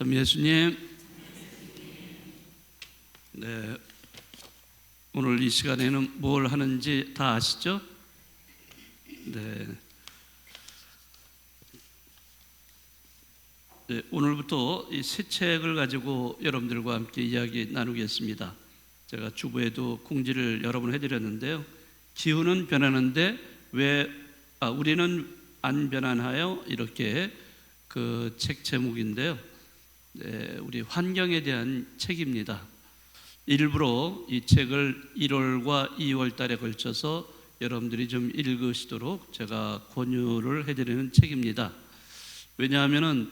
참 예수님, 네, 오늘 이 시간에는 뭘 하는지 다 아시죠? 네, 오늘부터 이 새 책을 가지고 여러분들과 함께 이야기 나누겠습니다. 제가 주부에도 공지를 여러 번 해드렸는데요. 기후는 변하는데 왜 우리는 안 변하나요? 이렇게 그 책 제목인데요. 네, 우리 환경에 대한 책입니다. 일부러 이 책을 1월과 2월 달에 걸쳐서 여러분들이 좀 읽으시도록 제가 권유를 해드리는 책입니다. 왜냐하면은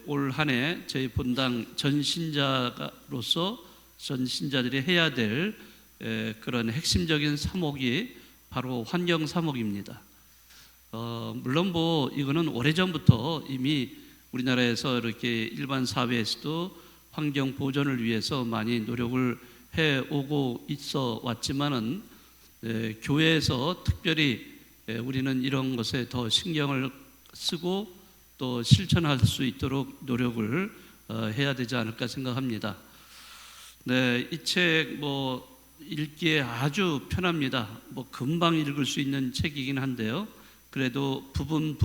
올 한 해 저희 본당 전신자로서 전신자들이 해야 될 그런 핵심적인 사목이 바로 환경 사목입니다. 물론 이거는 오래전부터 이미 우리나라에서 이렇게 일반 사회에서도 환경 보존을 위해서 많이 노력을 해오고 있어 왔지만은 교회에서 특별히 우리는 이런 것에 더 신경을 쓰고 또 실천할 수 있도록 노력을 해야 되지 않을까 생각합니다. 네, 이 책 읽기에 아주 편합니다. 금방 읽을 수 있는 책이긴 한데요. 그래도 부분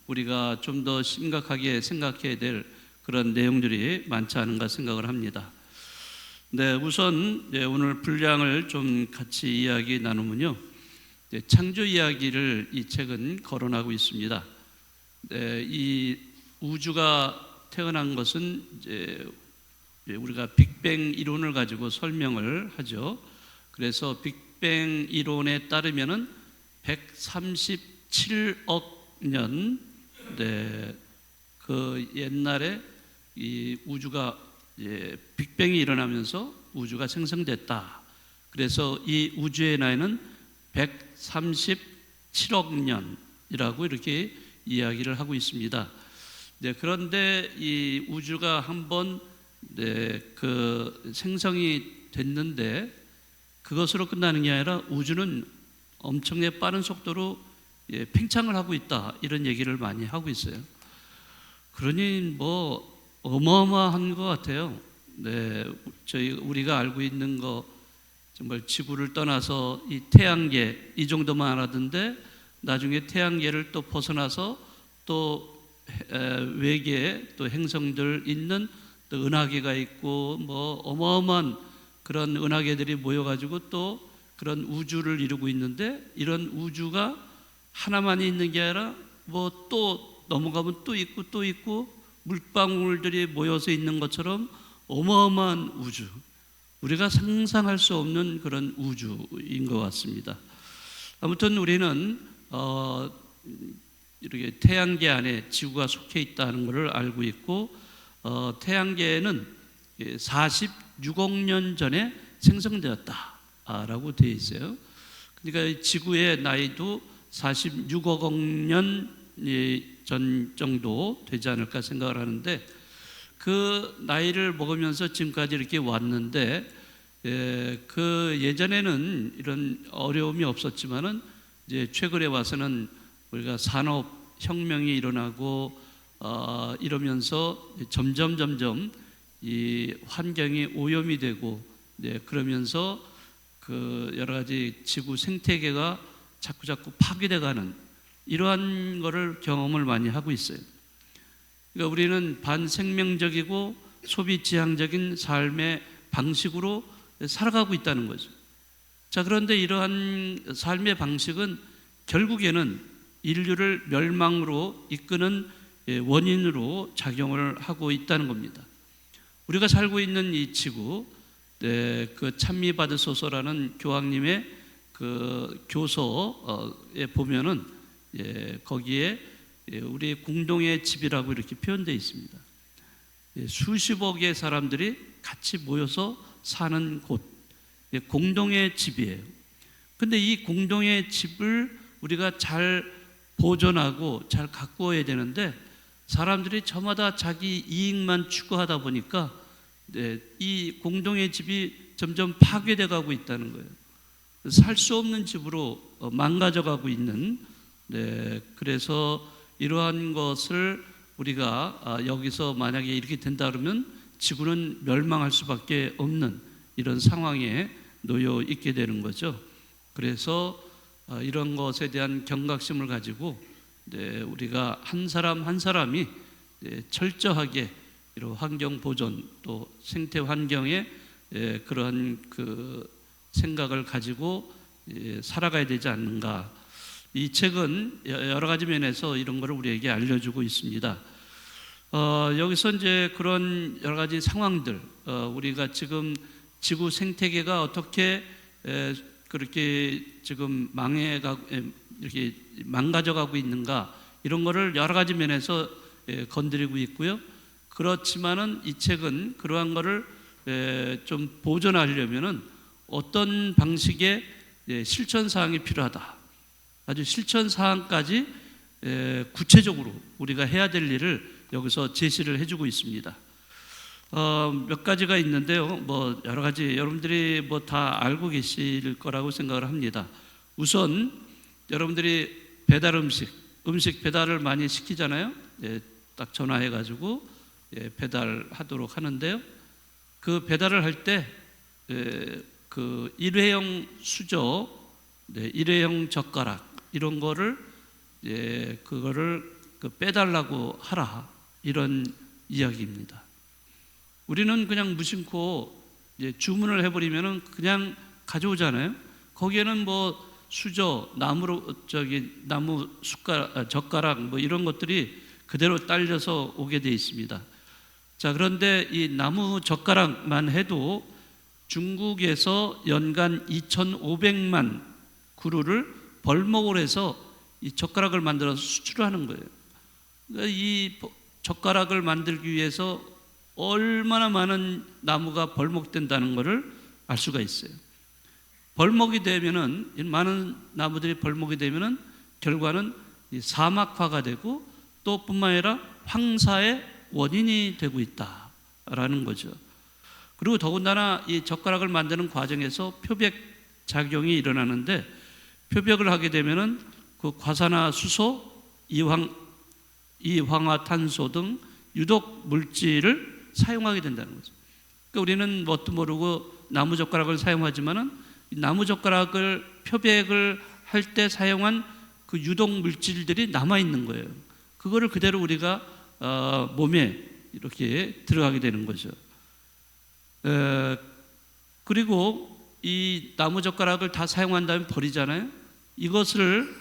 우리가 좀 더 심각하게 생각해야 될 그런 내용들이 많지 않은가 생각을 합니다. 네, 우선 오늘 분량을 좀 같이 이야기 나누면요. 창조 이야기를 이 책은 거론하고 있습니다. 이 우주가 태어난 것은 우리가 빅뱅 이론을 가지고 설명을 하죠. 그래서 빅뱅 이론에 따르면은 137억 년, 그 옛날에 이 우주가 빅뱅이 일어나면서 우주가 생성됐다. 그래서 이 우주의 나이는 137억 년이라고 이렇게 이야기를 하고 있습니다. 그런데 이 우주가 한번 그 생성이 됐는데 그것으로 끝나는 게 아니라 우주는 엄청나게 빠른 속도로 팽창을 하고 있다, 이런 얘기를 많이 하고 있어요. 그러니 어마어마한 것 같아요. 우리가 알고 있는 거 정말 지구를 떠나서 이 태양계 이 정도만 알았는데 나중에 태양계를 또 벗어나서 또 외계에 또 행성들 있는 또 은하계가 있고 어마어마한 그런 은하계들이 모여가지고 또 그런 우주를 이루고 있는데, 이런 우주가 하나만이 있는 게 아니라 또 넘어가면 또 있고 물방울들이 모여서 있는 것처럼 어마어마한 우주, 우리가 상상할 수 없는 그런 우주인 것 같습니다. 아무튼 우리는 이렇게 태양계 안에 지구가 속해 있다는 것을 알고 있고, 태양계는 46억 년 전에 생성되었다라고 되어 있어요. 그러니까 지구의 나이도 46억 년 전 정도 되지 않을까 생각을 하는데, 그 나이를 먹으면서 지금까지 이렇게 왔는데, 그 예전에는 이런 어려움이 없었지만은 이제 최근에 와서는 우리가 산업 혁명이 일어나고 이러면서 점점 이 환경이 오염이 되고, 그러면서 그 여러 가지 지구 생태계가 자꾸 파괴돼가는 이러한 거를 경험을 많이 하고 있어요. 그러니까 우리는 반생명적이고 소비지향적인 삶의 방식으로 살아가고 있다는 거죠. 자, 그런데 이러한 삶의 방식은 결국에는 인류를 멸망으로 이끄는 원인으로 작용을 하고 있다는 겁니다. 우리가 살고 있는 이 지구, 그 찬미받으소서라는 교황님의 그 교서에 보면은 거기에 우리 공동의 집이라고 이렇게 표현되어 있습니다. 수십억의 사람들이 같이 모여서 사는 곳, 공동의 집이에요. 근데 이 공동의 집을 우리가 잘 보존하고 잘 가꾸어야 되는데, 사람들이 저마다 자기 이익만 추구하다 보니까 이 공동의 집이 점점 파괴돼 가고 있다는 거예요. 살 수 없는 집으로 망가져 가고 있는, 그래서 이러한 것을 우리가 여기서 만약에 이렇게 된다 그러면 지구는 멸망할 수밖에 없는 이런 상황에 놓여 있게 되는 거죠. 그래서 이런 것에 대한 경각심을 가지고 우리가 한 사람 한 사람이 철저하게 이런 환경 보존 또 생태 환경에 그러한 그 생각을 가지고 살아가야 되지 않는가. 이 책은 여러 가지 면에서 이런 것을 우리에게 알려주고 있습니다. 여기서 이제 그런 여러 가지 상황들, 우리가 지금 지구 생태계가 어떻게 그렇게 지금 이렇게 망가져가고 있는가, 이런 거를 여러 가지 면에서 건드리고 있고요. 그렇지만은 이 책은 그러한 거를 좀 보존하려면은 어떤 방식의 실천 사항이 필요하다. 아주 실천 사항까지 구체적으로 우리가 해야 될 일을 여기서 제시를 해주고 있습니다. 몇 가지가 있는데요. 뭐 여러 가지 여러분들이 뭐 다 알고 계실 거라고 생각을 합니다. 우선 여러분들이 배달 음식 배달을 많이 시키잖아요. 딱 전화해가지고 배달하도록 하는데요. 그 배달을 할 때 그 일회용 수저, 일회용 젓가락 이런 거를 그거를 빼달라고 하라, 이런 이야기입니다. 우리는 그냥 무심코 주문을 해버리면은 그냥 가져오잖아요. 거기에는 뭐 수저, 나무 젓가락 뭐 이런 것들이 그대로 딸려서 오게 돼 있습니다. 자, 그런데 이 나무 젓가락만 해도 중국에서 연간 2,500만 그루를 벌목을 해서 이 젓가락을 만들어서 수출하는 거예요. 그러니까 이 젓가락을 만들기 위해서 얼마나 많은 나무가 벌목된다는 것을 알 수가 있어요. 벌목이 되면은, 많은 나무들이 벌목이 되면은 결과는 사막화가 되고 또 뿐만 아니라 황사의 원인이 되고 있다라는 거죠. 그리고 더군다나 이 젓가락을 만드는 과정에서 표백 작용이 일어나는데, 표백을 하게 되면은 그 과산화수소, 이황화탄소 등 유독 물질을 사용하게 된다는 거죠. 그러니까 우리는 뭣도 모르고 나무 젓가락을 사용하지만은 나무 젓가락을 표백을 할 때 사용한 그 유독 물질들이 남아 있는 거예요. 그거를 그대로 우리가 몸에 이렇게 들어가게 되는 거죠. 그리고 이 나무 젓가락을 다 사용한 다음에 버리잖아요. 이것을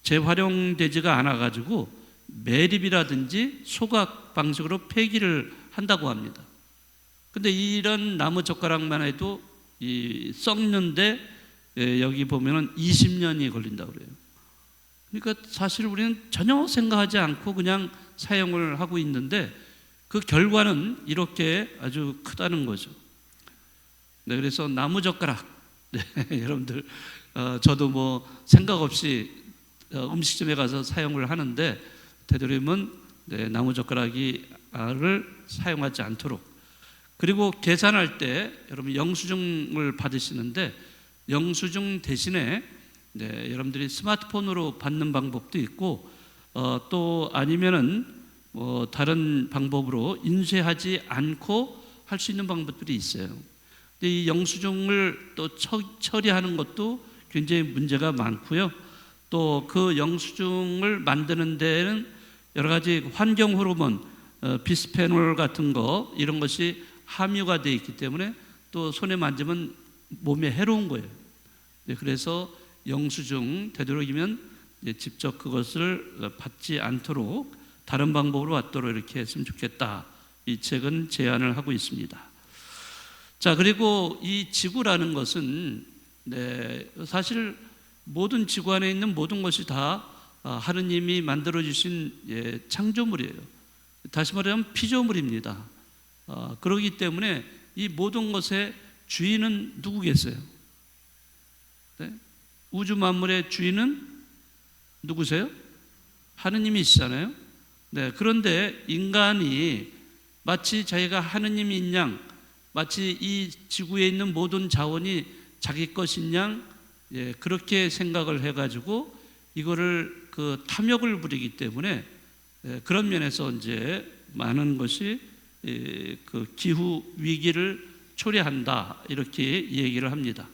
재활용되지가 않아 가지고 매립이라든지 소각 방식으로 폐기를 한다고 합니다. 근데 이런 나무 젓가락만 해도 썩는데 여기 보면은 20년이 걸린다고 그래요. 그러니까 사실 우리는 전혀 생각하지 않고 그냥 사용을 하고 있는데 그 결과는 이렇게 아주 크다는 거죠. 그래서 나무 젓가락, 여러분들 저도 뭐 생각 없이 음식점에 가서 사용을 하는데 되도록이면 나무 젓가락을 사용하지 않도록. 그리고 계산할 때 여러분 영수증을 받으시는데 영수증 대신에 여러분들이 스마트폰으로 받는 방법도 있고 또 아니면은 다른 방법으로 인쇄하지 않고 할 수 있는 방법들이 있어요. 근데 이 영수증을 또 처리하는 것도 굉장히 문제가 많고요. 또 그 영수증을 만드는 데는 여러 가지 환경 호르몬, 비스페놀 같은 거 이런 것이 함유가 되어 있기 때문에 또 손에 만지면 몸에 해로운 거예요. 그래서 영수증 되도록이면 직접 그것을 받지 않도록 다른 방법으로 받도록 이렇게 했으면 좋겠다. 이 책은 제안을 하고 있습니다. 자, 그리고 이 지구라는 것은 사실 모든 지구 안에 있는 모든 것이 다 하느님이 만들어 주신 창조물이에요. 다시 말하면 피조물입니다. 그렇기 때문에 이 모든 것의 주인은 누구겠어요? 우주 만물의 주인은 누구세요? 하느님이시잖아요. 그런데 인간이 마치 자기가 하느님인 양, 마치 이 지구에 있는 모든 자원이 자기 것인 양, 그렇게 생각을 해가지고 이거를 그 탐욕을 부리기 때문에 그런 면에서 이제 많은 것이 그 기후 위기를 초래한다 이렇게 얘기를 합니다.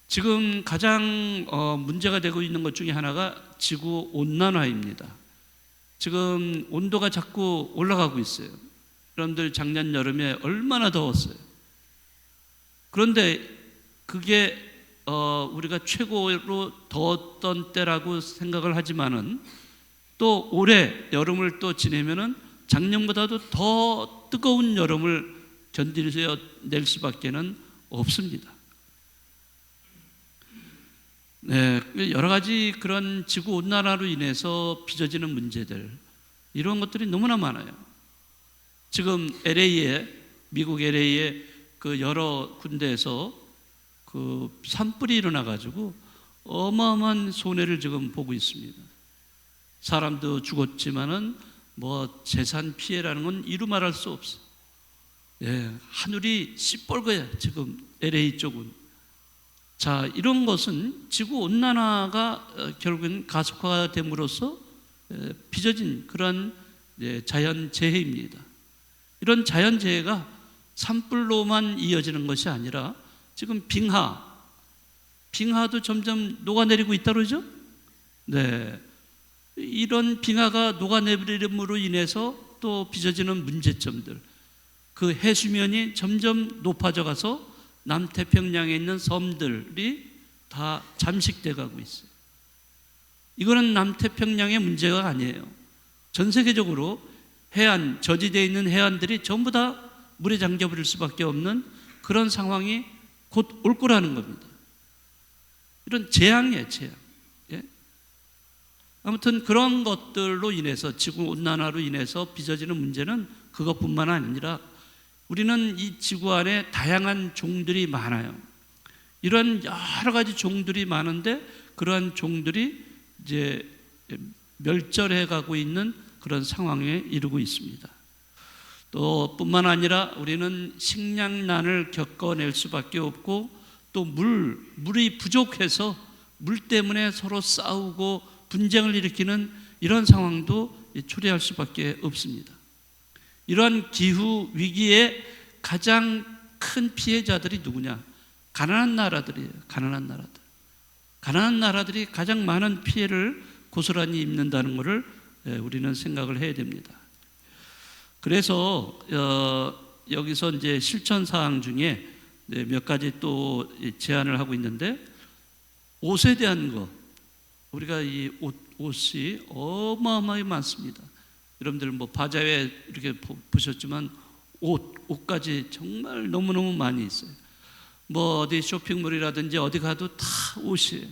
지금 가장 문제가 되고 있는 것 중에 하나가 지구 온난화입니다. 지금 온도가 자꾸 올라가고 있어요. 여러분들 작년 여름에 얼마나 더웠어요. 그런데 그게 우리가 최고로 더웠던 때라고 생각을 하지만은 또 올해 여름을 또 지내면은 작년보다도 더 뜨거운 여름을 견딜 수밖에는 없습니다. 네, 여러 가지 그런 지구 온난화로 인해서 빚어지는 문제들, 이런 것들이 너무나 많아요. 지금 미국 LA에 그 여러 군데에서 그 산불이 일어나가지고 어마어마한 손해를 지금 보고 있습니다. 사람도 죽었지만은 뭐 재산 피해라는 건 이루 말할 수 없어. 예, 하늘이 시뻘겋어요 지금 LA 쪽은. 자, 이런 것은 지구 온난화가 결국은 가속화가 됨으로써 빚어진 그런 자연재해입니다. 이런 자연재해가 산불로만 이어지는 것이 아니라 지금 빙하도 점점 녹아내리고 있다 그러죠? 네, 이런 빙하가 녹아내림으로 인해서 또 빚어지는 문제점들, 그 해수면이 점점 높아져 가서 남태평양에 있는 섬들이 다 잠식돼 가고 있어요. 이거는 남태평양의 문제가 아니에요. 전 세계적으로 저지되어 있는 해안들이 전부 다 물에 잠겨버릴 수밖에 없는 그런 상황이 곧 올 거라는 겁니다. 이런 재앙이에요, 재앙. 예? 아무튼 그런 것들로 인해서, 지구온난화로 인해서 빚어지는 문제는 그것뿐만 아니라 우리는 이 지구 안에 다양한 종들이 많아요. 이런 여러 가지 종들이 많은데 그러한 종들이 이제 멸절해 가고 있는 그런 상황에 이르고 있습니다. 또 뿐만 아니라 우리는 식량난을 겪어낼 수밖에 없고, 또 물이 부족해서 물 때문에 서로 싸우고 분쟁을 일으키는 이런 상황도 초래할 수밖에 없습니다. 이러한 기후 위기의 가장 큰 피해자들이 누구냐? 가난한 나라들이에요. 가난한 나라들이 가장 많은 피해를 고스란히 입는다는 것을 우리는 생각을 해야 됩니다. 그래서 여기서 이제 실천 사항 중에 몇 가지 또 제안을 하고 있는데, 옷에 대한 거, 우리가 이 옷이 어마어마하게 많습니다. 여러분들 뭐 바자회 이렇게 보셨지만 옷까지 정말 너무너무 많이 있어요. 뭐 어디 쇼핑몰이라든지 어디 가도 다 옷이에요.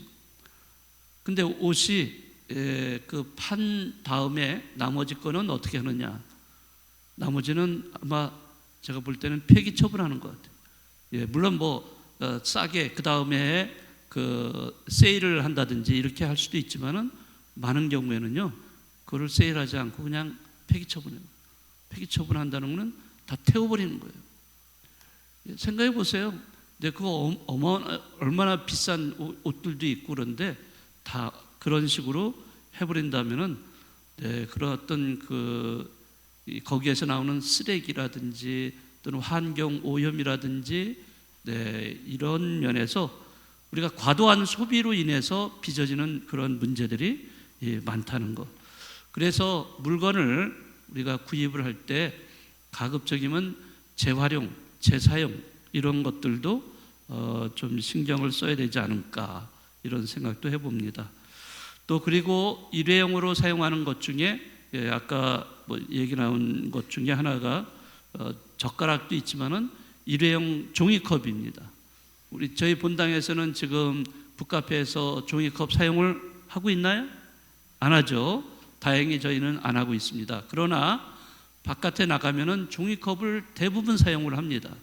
근데 옷이 그 판 다음에 나머지 거는 어떻게 하느냐? 나머지는 아마 제가 볼 때는 폐기 처분하는 것 같아요. 예, 물론 뭐 싸게 그 다음에 그 세일을 한다든지 이렇게 할 수도 있지만은 많은 경우에는요, 그걸 세일하지 않고 그냥 폐기 처분해요. 폐기 처분한다는 것은 다 태워버리는 거예요. 예, 생각해 보세요. 근데 그거 얼마나 비싼 옷들도 있고 그런데 다 그런 식으로 해버린다면은 그런 어떤 거기에서 나오는 쓰레기라든지 또는 환경 오염이라든지 이런 면에서 우리가 과도한 소비로 인해서 빚어지는 그런 문제들이 많다는 것. 그래서 물건을 우리가 구입을 할 때 가급적이면 재활용, 재사용 이런 것들도 좀 신경을 써야 되지 않을까, 이런 생각도 해봅니다. 또 그리고 일회용으로 사용하는 것 중에 아까 뭐 얘기 나온 것 중에 하나가 젓가락도 있지만은 일회용 종이컵입니다. 저희 본당에서는 지금 북카페에서 종이컵 사용을 하고 있나요? 안 하죠. 다행히 저희는 안 하고 있습니다. 그러나 바깥에 나가면은 종이컵을 대부분 사용을 합니다.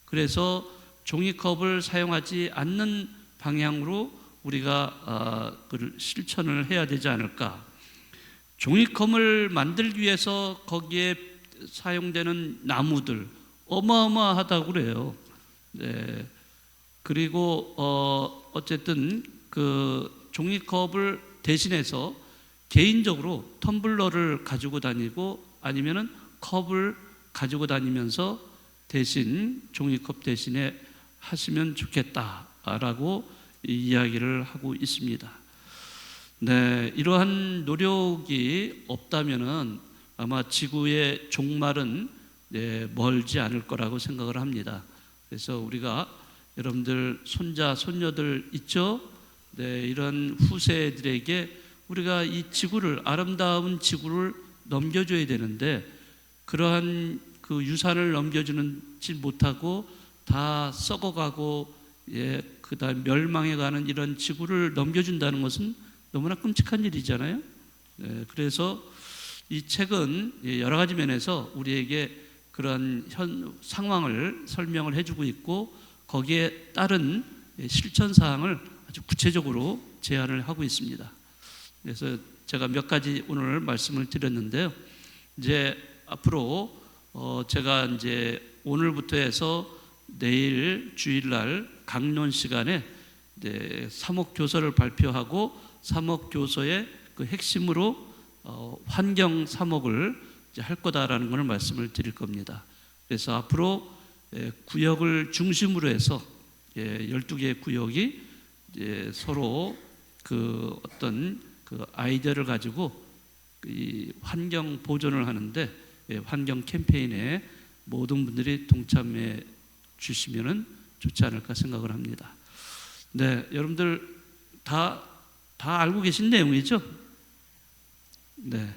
그래서 종이컵을 사용하지 않는 방향으로 우리가 그걸 실천을 해야 되지 않을까. 종이컵을 만들기 위해서 거기에 사용되는 나무들 어마어마하다고 그래요. 그리고 어쨌든 그 종이컵을 대신해서 개인적으로 텀블러를 가지고 다니고 아니면은 컵을 가지고 다니면서 대신 종이컵 대신에 하시면 좋겠다라고 이야기를 하고 있습니다. 네, 이러한 노력이 없다면은 아마 지구의 종말은 멀지 않을 거라고 생각을 합니다. 그래서 우리가 여러분들 손자, 손녀들 있죠? 네, 이런 후세들에게 우리가 이 지구를, 아름다운 지구를 넘겨줘야 되는데 그러한 그 유산을 넘겨주지 못하고 다 썩어가고 그다음 멸망해가는 이런 지구를 넘겨준다는 것은 너무나 끔찍한 일이잖아요. 네, 그래서 이 책은 여러 가지 면에서 우리에게 그런 상황을 설명을 해주고 있고 거기에 따른 실천 사항을 아주 구체적으로 제안을 하고 있습니다. 그래서 제가 몇 가지 오늘 말씀을 드렸는데요. 이제 앞으로 제가 이제 오늘부터 해서 내일 주일날 강론 시간에 사목교서를 발표하고 사목교서의 그 핵심으로 환경 사목을 이제 할 거다라는 것을 말씀을 드릴 겁니다. 그래서 앞으로 구역을 중심으로 해서 12개의 구역이 서로 그 어떤 그 아이디어를 가지고 이 환경 보존을 하는데 환경 캠페인에 모든 분들이 동참해 주시면은 좋지 않을까 생각을 합니다. 네, 여러분들 다 알고 계신 내용이죠? 네,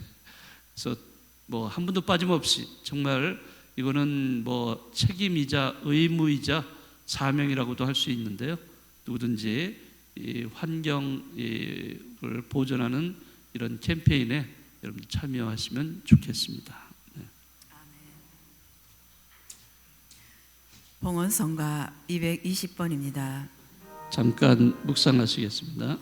그래서 뭐 한 분도 빠짐없이 정말 이거는 뭐 책임이자 의무이자 사명이라고도 할 수 있는데요. 누구든지 이 환경을 보존하는 이런 캠페인에 여러분 참여하시면 좋겠습니다. 네. 봉헌성가 220번입니다. 잠깐 묵상하시겠습니다.